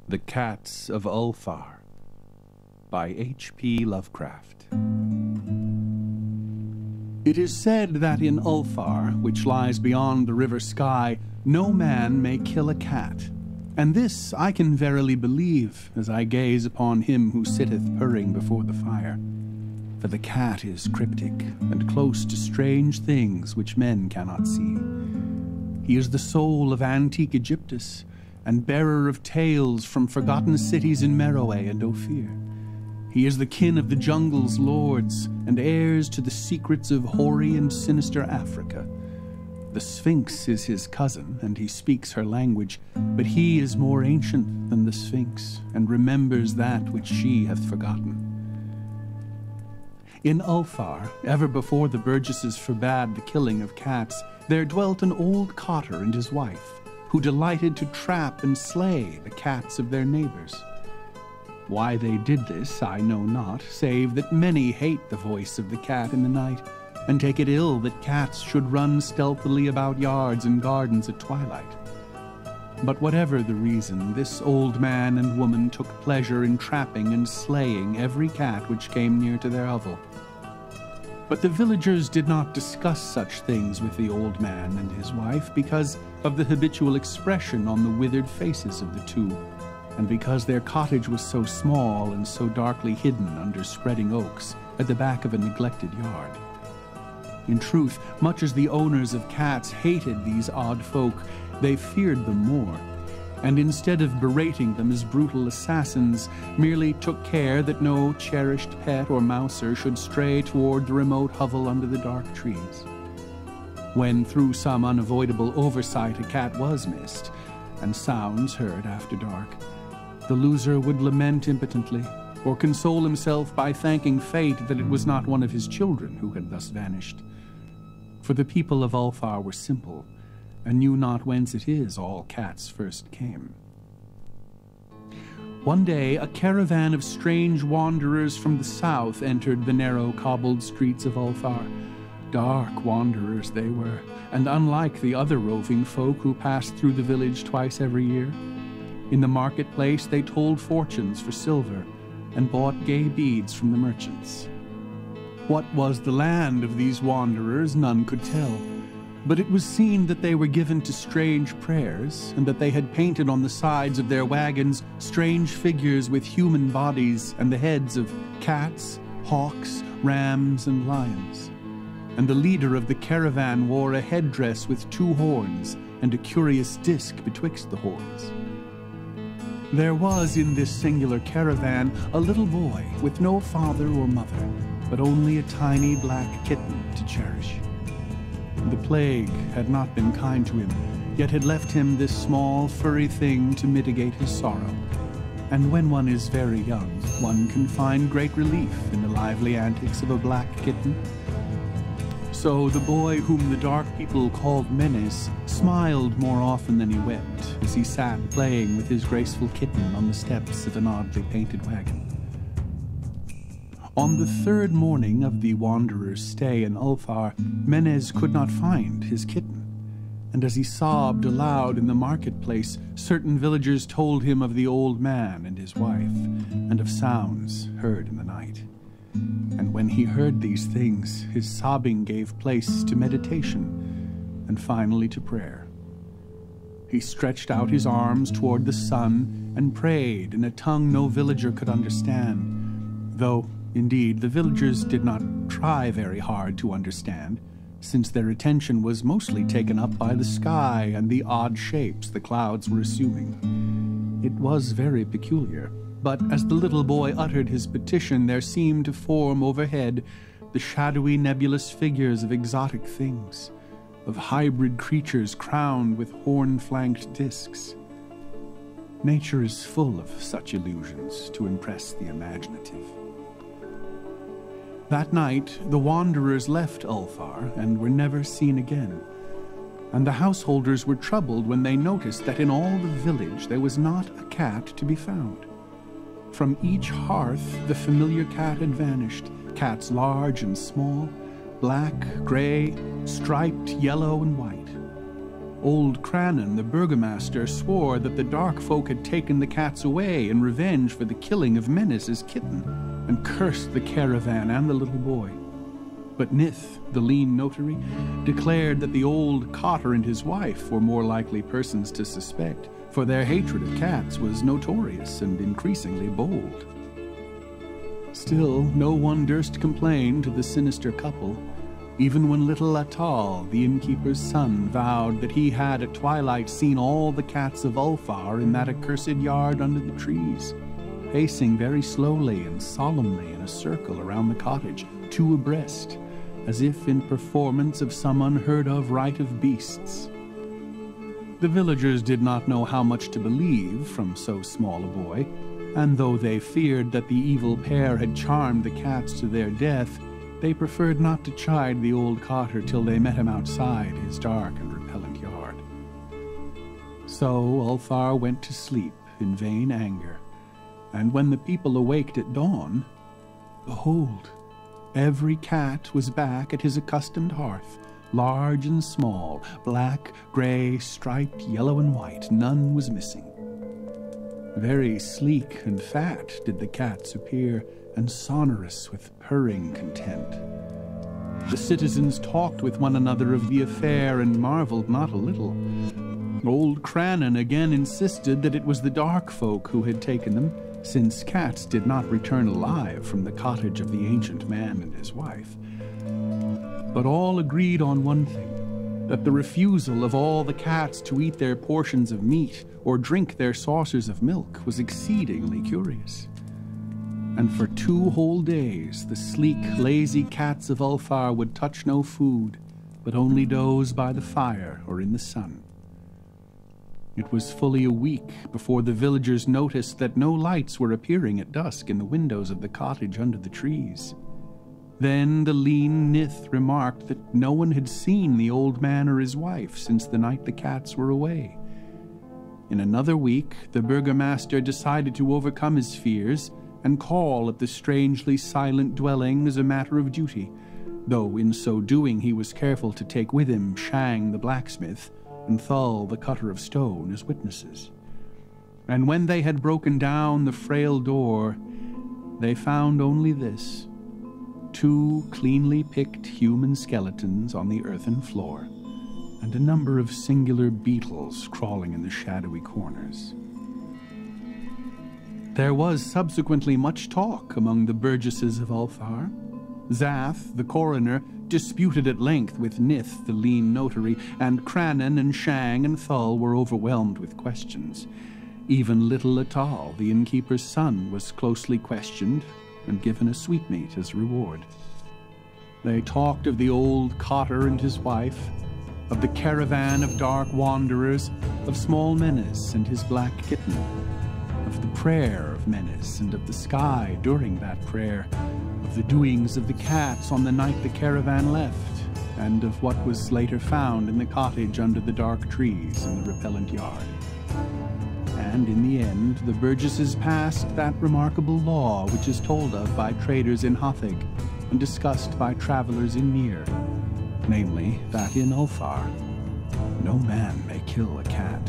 The Cats of Ulthar by H.P. Lovecraft. It is said that in Ulthar, which lies beyond the river Sky, no man may kill a cat. And this I can verily believe, as I gaze upon him who sitteth purring before the fire. For the cat is cryptic, and close to strange things which men cannot see. He is the soul of antique Egyptus, and bearer of tales from forgotten cities in Meroe and Ophir. He is the kin of the jungle's lords, and heirs to the secrets of hoary and sinister Africa. The Sphinx is his cousin, and he speaks her language, but he is more ancient than the Sphinx, and remembers that which she hath forgotten. In Ulthar, ever before the burgesses forbade the killing of cats, there dwelt an old cotter and his wife, who delighted to trap and slay the cats of their neighbors. Why they did this I know not, save that many hate the voice of the cat in the night, and take it ill that cats should run stealthily about yards and gardens at twilight. But whatever the reason, this old man and woman took pleasure in trapping and slaying every cat which came near to their hovel. But the villagers did not discuss such things with the old man and his wife because of the habitual expression on the withered faces of the two, and because their cottage was so small and so darkly hidden under spreading oaks at the back of a neglected yard. In truth, much as the owners of cats hated these odd folk, they feared them more, and instead of berating them as brutal assassins, merely took care that no cherished pet or mouser should stray toward the remote hovel under the dark trees. When through some unavoidable oversight a cat was missed, and sounds heard after dark, the loser would lament impotently, or console himself by thanking fate that it was not one of his children who had thus vanished. For the people of Ulthar were simple, and knew not whence it is all cats first came. One day a caravan of strange wanderers from the south entered the narrow cobbled streets of Ulthar. Dark wanderers they were, and unlike the other roving folk who passed through the village twice every year. In the marketplace they told fortunes for silver, and bought gay beads from the merchants. What was the land of these wanderers none could tell, but it was seen that they were given to strange prayers, and that they had painted on the sides of their wagons strange figures with human bodies and the heads of cats, hawks, rams, and lions. And the leader of the caravan wore a headdress with 2 horns, and a curious disc betwixt the horns. There was in this singular caravan a little boy with no father or mother, but only a tiny black kitten to cherish. The plague had not been kind to him, yet had left him this small, furry thing to mitigate his sorrow. And when one is very young, one can find great relief in the lively antics of a black kitten. So the boy, whom the dark people called Menes, smiled more often than he wept as he sat playing with his graceful kitten on the steps of an oddly painted wagon. On the 3rd morning of the wanderer's stay in Ulthar, Menes could not find his kitten, and as he sobbed aloud in the marketplace, certain villagers told him of the old man and his wife, and of sounds heard in the night. And when he heard these things, his sobbing gave place to meditation, and finally to prayer. He stretched out his arms toward the sun, and prayed in a tongue no villager could understand, though indeed, the villagers did not try very hard to understand, since their attention was mostly taken up by the sky and the odd shapes the clouds were assuming. It was very peculiar, but as the little boy uttered his petition, there seemed to form overhead the shadowy nebulous figures of exotic things, of hybrid creatures crowned with horn-flanked discs. Nature is full of such illusions to impress the imaginative. That night, the wanderers left Ulthar and were never seen again, and the householders were troubled when they noticed that in all the village there was not a cat to be found. From each hearth the familiar cat had vanished, cats large and small, black, gray, striped, yellow, and white. Old Crannan, the burgomaster, swore that the dark folk had taken the cats away in revenge for the killing of Menace's kitten, and cursed the caravan and the little boy. But Nith, the lean notary, declared that the old cotter and his wife were more likely persons to suspect, for their hatred of cats was notorious and increasingly bold. Still, no one durst complain to the sinister couple, even when little Atal, the innkeeper's son, vowed that he had at twilight seen all the Cats of Ulthar in that accursed yard under the trees, pacing very slowly and solemnly in a circle around the cottage, two abreast, as if in performance of some unheard-of rite of beasts. The villagers did not know how much to believe from so small a boy, and though they feared that the evil pair had charmed the cats to their death, they preferred not to chide the old cotter till they met him outside his dark and repellent yard. So Ulthar went to sleep in vain anger, and when the people awaked at dawn, behold, every cat was back at his accustomed hearth, large and small, black, gray, striped, yellow and white, none was missing. Very sleek and fat did the cats appear, and sonorous with purring content. The citizens talked with one another of the affair and marveled not a little. Old Crannan again insisted that it was the dark folk who had taken them, since cats did not return alive from the cottage of the ancient man and his wife. But all agreed on one thing, that the refusal of all the cats to eat their portions of meat or drink their saucers of milk was exceedingly curious. And for 2 whole days the sleek, lazy Cats of Ulthar would touch no food, but only doze by the fire or in the sun. It was fully a week before the villagers noticed that no lights were appearing at dusk in the windows of the cottage under the trees. Then the lean Nith remarked that no one had seen the old man or his wife since the night the cats were away. In another week, the burgomaster decided to overcome his fears and call at the strangely silent dwelling as a matter of duty, though in so doing he was careful to take with him Shang the blacksmith and Thull the cutter of stone as witnesses. And when they had broken down the frail door, they found only this: 2 cleanly picked human skeletons on the earthen floor, and a number of singular beetles crawling in the shadowy corners. There was subsequently much talk among the burgesses of Ulthar. Zath, the coroner, disputed at length with Nith, the lean notary, and Crannan and Shang and Thull were overwhelmed with questions. Even little Atal, the innkeeper's son, was closely questioned and given a sweetmeat as reward. They talked of the old cotter and his wife, of the caravan of dark wanderers, of small Menace and his black kitten, of the prayer of Menace and of the sky during that prayer, of the doings of the cats on the night the caravan left, and of what was later found in the cottage under the dark trees in the repellent yard. And in the end, the burgesses passed that remarkable law which is told of by traders in Hothig and discussed by travelers in Nir, namely, that in Ulthar no man may kill a cat.